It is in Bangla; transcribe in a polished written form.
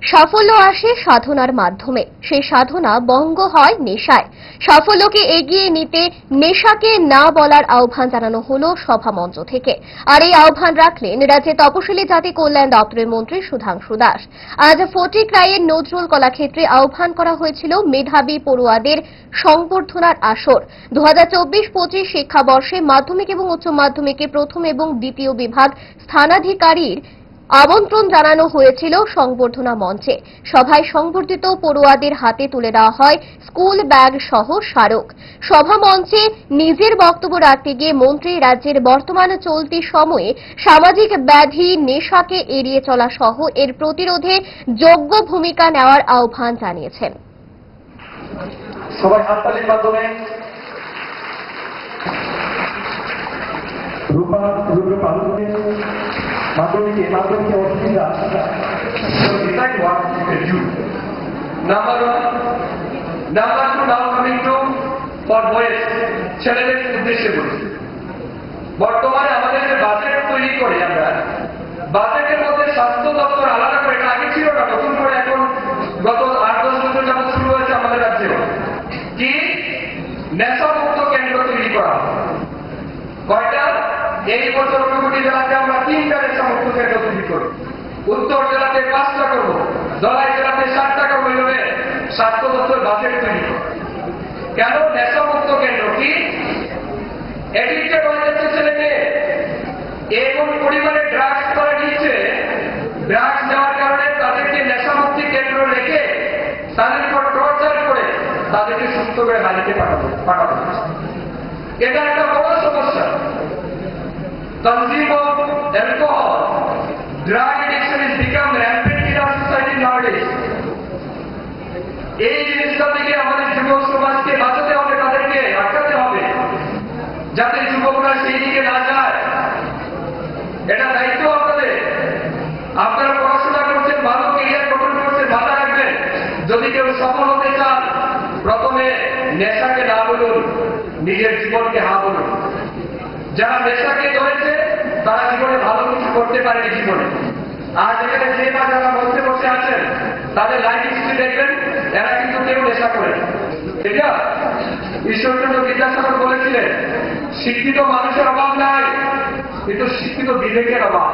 সাফল্য আসে সাধনার মাধ্যমে, সেই সাধনা বঙ্গ হয় নেশায়। সাফল্যকে এগিয়ে নিতে নেশাকে না বলার আহ্বান জানানো হলো সভা মঞ্চ থেকে। আর এই আহ্বান রাখলেন রাজ্যের তপশিলি জাতি কল্যাণ দপ্তরের মন্ত্রী সুধাংশু দাস। আজ ফটিকরাইয়ের নজরুল কলাক্ষেত্রে আহ্বান করা হয়েছিল মেধাবী পড়ুয়াদের সংবর্ধনার আসর। 2024-25 শিক্ষাবর্ষে মাধ্যমিক এবং উচ্চ মাধ্যমিকে প্রথম এবং দ্বিতীয় বিভাগ স্থানাধিকারীর আমন্ত্রণ জানানো হয়েছিল সংবর্ধনা মঞ্চে। সভায় সংবর্ধিত পড়ুয়াদের হাতে তুলে দেওয়া হয় স্কুল ব্যাগ সহ স্মারক। সভা মঞ্চে নিজের বক্তব্য রাখতে গিয়ে মন্ত্রী রাজ্যের বর্তমান চলতি সময়ে সামাজিক ব্যাধি নেশাকে এড়িয়ে চলা সহ এর প্রতিরোধে যোগ্য ভূমিকা নেওয়ার আহ্বান জানিয়েছেন। সবাই হাততালির মাধ্যমে মাধ্যমিকে অসুবিধা number two now coming to for boys, ছেলেদের উদ্দেশ্যে বলছি। বর্তমানে আমাদের যে বাজেট তৈরি করে আমরা, বাজেটের মধ্যে স্বাস্থ্য দপ্তর আলাদা করে, এটা আগে ছিল না, নতুন করে এখন গত 8-10 বছর যাবত শুরু হয়েছে আমাদের রাজ্যে কি নেশামুক্ত কেন্দ্র তৈরি করা। কয়টা? এই বছর ঊনকোটি জেলাতে আমরা 3টা নেশামুক্ত কেন্দ্র তৈরি করব, উত্তর জেলাতে 5টা করবো, ধলাই জেলাতে 7টা করবো। এইভাবে স্বাস্থ্য দপ্তর বাজেট তৈরি করব। কেন নেশামুক্ত কেন্দ্র? কি এডিক্টেড হয়ে যাচ্ছে ছেলে মেয়ে, এমন পরিমাণে ড্রাগস করে নিচ্ছে, ড্রাগস নেওয়ার কারণে তাদেরকে নেশামুক্তি কেন্দ্র রেখে তাদের উপর টর্চার করে তাদেরকে সুস্থ করে বাড়িতে পাঠানো হচ্ছে। এটা একটা বড় সমস্যা। Consume of alcohol, drug addiction has become rampant in our society nowadays. এই জিনিসটা থেকে আমাদের যুবক সমাজকে বাঁচাতে হবে, তাদেরকে আটকাতে হবে, যাতে যুবকরা সেই দিকে না যায়। এটা দায়িত্ব আপনাদের। আপনারা পড়াশোনা করছেন, ভালো ক্যারিয়ার গঠন করছেন, মাথায় রাখবেন, যদি কেউ সফল হতে চান, প্রথমে নেশাকে না বলুন, নিজের জীবনকে হা বলুন। যারা নেশাকে ধরেছে তারা জীবনে ভালো কিছু করতে পারেনি জীবনে। আজ এখানে যে বা যারা মধ্যে বসে আছেন তাদের লাইফ হিস্ট্রি দেখবেন, এরা কিন্তু কেউ নেশা করে। ঠিক আছে? ঈশ্বরচন্দ্র বিদ্যাসাগর বলেছিলেন, শিক্ষিত মানুষের অভাব নাই, কিন্তু শিক্ষিত বিবেকের অভাব।